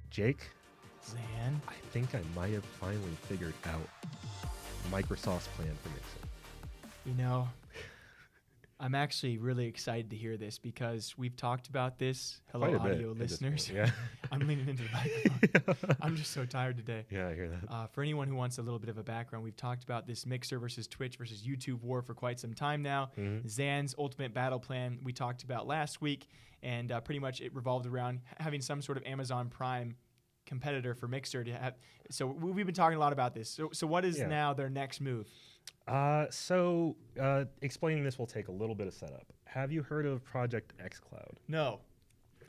Jake, Zan. I think I might have finally figured out Microsoft's plan for Mixer. You know, I'm actually really excited to hear this because we've talked about this. Hello, Quite a bit audio at this listeners. point, Yeah. I'm leaning into the microphone. I'm just so tired today. Yeah, I hear that. For anyone who wants a little bit of a background, we've talked about this Mixer versus Twitch versus YouTube war for quite some time now. Mhm. Zan's ultimate battle plan we talked about last week, and pretty much it revolved around having some sort of Amazon Prime competitor for Mixer to have. So we've been talking a lot about this. So what is now their next move? Explaining this will take a little bit of setup. Have you heard of Project xCloud? No.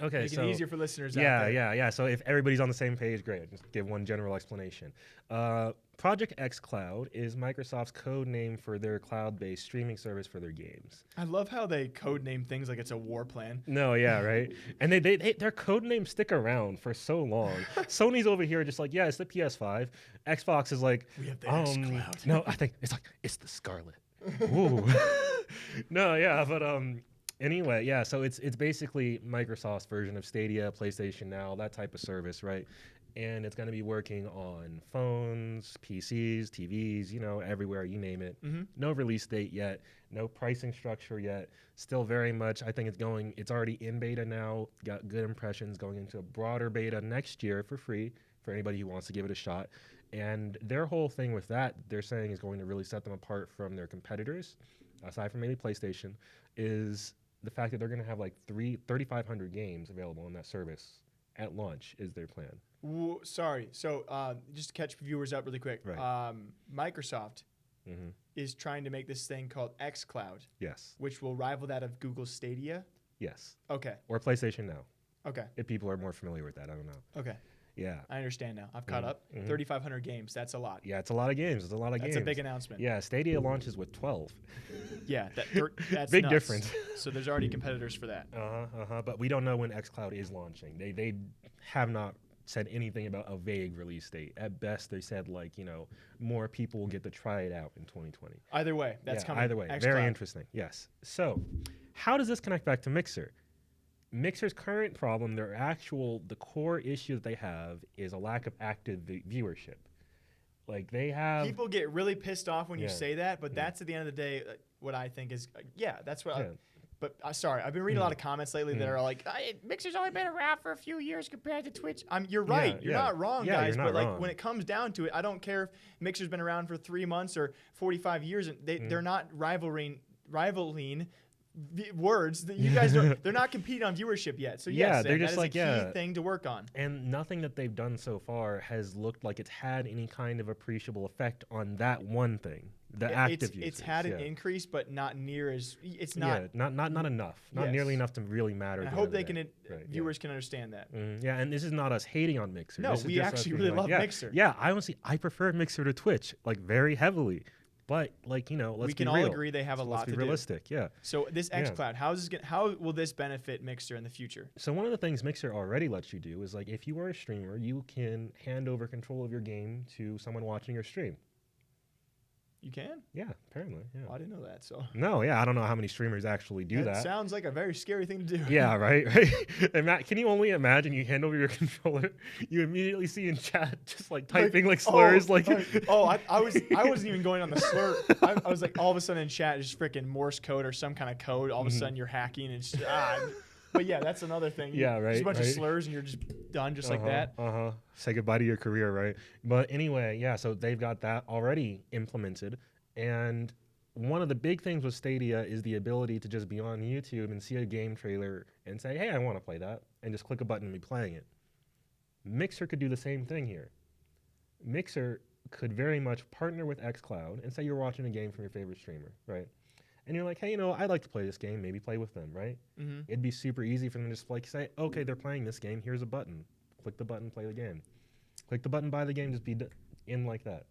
Okay, Make it easier for listeners out yeah, there. yeah. So if everybody's on the same page, great. Just give one general explanation. Project xCloud is Microsoft's code name for their cloud-based streaming service for their games. I love how they code name things like it's a war plan. No, yeah, right. And their code names stick around for so long. Sony's over here just like, yeah, it's the PS5. Xbox is like, We have the xCloud. no, I think it's like it's the Scarlet. Ooh. No, yeah, but anyway, yeah, so it's basically Microsoft's version of Stadia, PlayStation Now, that type of service, right? And it's going to be working on phones, PCs, TVs, everywhere, you name it. Mm-hmm. No release date yet, no pricing structure yet. Still very much, I think it's already in beta now, got good impressions, going into a broader beta next year for free for anybody who wants to give it a shot. And their whole thing with that, they're saying is going to really set them apart from their competitors, aside from maybe PlayStation, is the fact that they're going to have like 3,500 games available on that service at launch is their plan. Sorry. So just to catch viewers up really quick, Right. Microsoft is trying to make this thing called xCloud, Yes. which will rival that of Google Stadia. Yes. Okay. Or PlayStation Now. Okay. If people are more familiar with that, I don't know. Okay. Yeah. I understand now. I've caught up. 3,500 games. That's a lot. Yeah, it's a lot of games. It's a lot of games. That's a big announcement. Yeah, Stadia launches with 12. Yeah. That's Big nuts. difference. So there's already competitors for that. But we don't know when xCloud is launching. They have not said anything about a vague release date. At best, they said more people will get to try it out in 2020. Either way, that's coming. Either way, xCloud. very interesting. Yes. So, how does this connect back to Mixer? Mixer's current problem, the core issue that they have is a lack of active viewership. Like they have People get really pissed off when you Yeah. say that, but that's at the end of the day what I think is that's what. Yeah. But sorry, I've been reading a lot of comments lately that are like, Mixer's only been around for a few years compared to Twitch. You're right. Yeah, You're yeah. not wrong, Yeah, guys. you're not But wrong. when it comes down to it, I don't care if Mixer's been around for 3 months or 45 years. And they're not rivaling words that you guys don't. They're not competing on viewership yet. So Yeah, yes, they're that just is like, a key thing to work on. and nothing that they've done so far has looked like it's had any kind of appreciable effect on that one thing, the active users. It's had an increase, but not near as it's not. not enough, not Yes. nearly enough to really matter. And at I the hope end of they the can day. viewers can understand that. Yeah, and this is not us hating on Mixer. No, This is we just us actually being really like, love yeah, Mixer. Yeah, I prefer Mixer to Twitch, like very heavily. But let's We be can all real. agree they have a lot Let's be to realistic. Yeah. So this xCloud, how will this benefit Mixer in the future? So one of the things Mixer already lets you do is like if you are a streamer, you can hand over control of your game to someone watching your stream. You can? Yeah, apparently. Yeah. Oh, I didn't know that. So No, yeah, I don't know how many streamers actually do that. sounds like a very scary thing to do. Yeah, right. And Matt, can you only imagine you hand over your controller, you immediately see in chat just like typing like slurs, I wasn't even going on the slur. I was like all of a sudden in chat just freaking Morse code or some kind of code. All of a sudden you're hacking and just, but yeah, that's another thing. Yeah, right, Just a bunch of right. slurs and you're just done just like that. Say goodbye to your career, right? But anyway, yeah, so they've got that already implemented. And one of the big things with Stadia is the ability to just be on YouTube and see a game trailer and say, hey, I want to play that, and just click a button and be playing it. Mixer could do the same thing here. Mixer could very much partner with xCloud and say you're watching a game from your favorite streamer, right? And you're like, hey, I'd like to play this game, maybe play with them, right? Mm-hmm. It'd be super easy for them to just like say, okay, they're playing this game, here's a button. Click the button, play the game. Click the button, buy the game, just be in like that.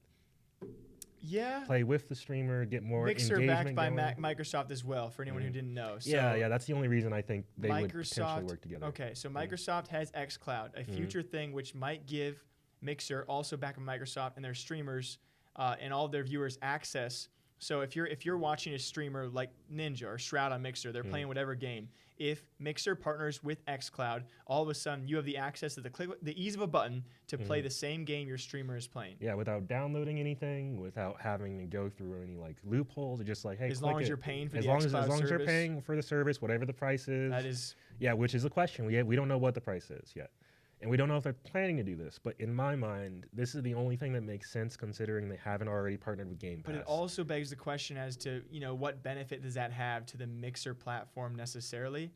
Yeah. Play with the streamer, get more Mixer engagement backed by going. Microsoft as well, for anyone who didn't know. So Yeah, that's the only reason I think they would potentially Microsoft work together. Okay, so Microsoft has xCloud, a future thing which might give Mixer, also backed by Microsoft and their streamers and all of their viewers access So if you're watching a streamer like Ninja or Shroud on Mixer, they're playing whatever game. If Mixer partners with xCloud, all of a sudden you have the access to the ease of a button to play the same game your streamer is playing. Yeah, without downloading anything, without having to go through any like loopholes. It's just like, hey, as long as you're paying for as the long xCloud as as long service, as you're paying for the service, whatever the price is. That is. Yeah, which is a question. We don't know what the price is yet. And we don't know if they're planning to do this, but in my mind, this is the only thing that makes sense considering they haven't already partnered with Game Pass. But it also begs the question as to, what benefit does that have to the Mixer platform necessarily?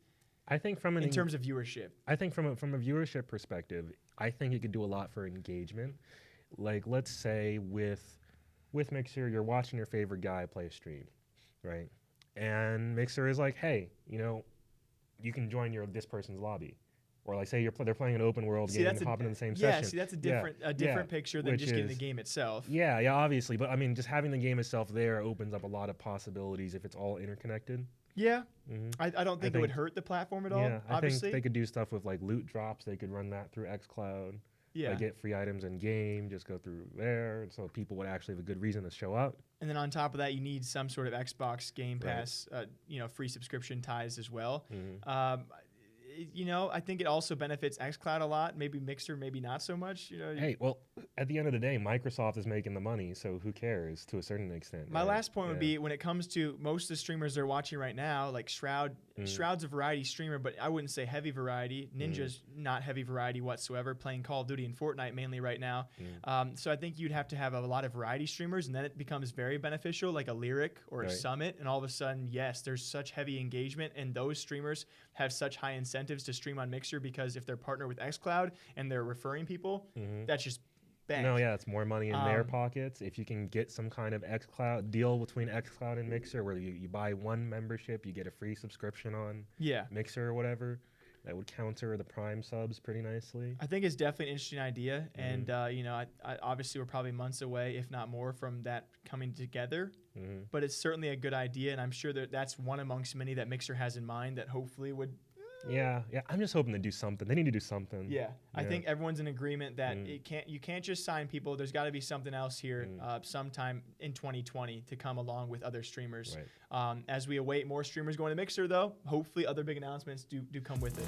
I think in terms of viewership. I think from a viewership perspective, I think it could do a lot for engagement. Like, let's say with Mixer, you're watching your favorite guy play a stream, right? And Mixer is like, hey, you can join this person's lobby. Or like say they're playing an open world game and hopping in the same session. Yeah, see, that's a different picture than just getting the game itself. Yeah, obviously. But I mean, just having the game itself there opens up a lot of possibilities if it's all interconnected. Yeah, I don't think it would hurt the platform at all. Yeah, obviously. I think they could do stuff with like loot drops. They could run that through xCloud. Yeah, like get free items in game, just go through there, so people would actually have a good reason to show up. And then on top of that, you need some sort of Xbox Game Pass, free subscription ties as well. I think it also benefits xCloud a lot. Maybe Mixer, maybe not so much. Hey, well, at the end of the day, Microsoft is making the money, so who cares to a certain extent? My last point would be when it comes to most of the streamers they're watching right now, like Shroud. Shroud's a variety streamer, but I wouldn't say heavy variety. Ninja's not heavy variety whatsoever, playing Call of Duty and Fortnite mainly right now. So I think you'd have to have a lot of variety streamers, and then it becomes very beneficial, like a Lyric or a Summit, and all of a sudden, yes, there's such heavy engagement, and those streamers have such high incentives to stream on Mixer because if they're partnered with xCloud and they're referring people, that's just bank. No, yeah, it's more money in their pockets. If you can get some kind of xCloud deal between xCloud and Mixer where you buy one membership, you get a free subscription on Mixer or whatever, that would counter the Prime subs pretty nicely. I think it's definitely an interesting idea. And, I obviously we're probably months away, if not more, from that coming together. But it's certainly a good idea, and I'm sure that that's one amongst many that Mixer has in mind that hopefully would... Yeah. I'm just hoping to do something. They need to do something. Yeah. I think everyone's in agreement that you can't just sign people. There's got to be something else here sometime in 2020 to come along with other streamers. Right. As we await more streamers going to Mixer, though, hopefully other big announcements do come with it.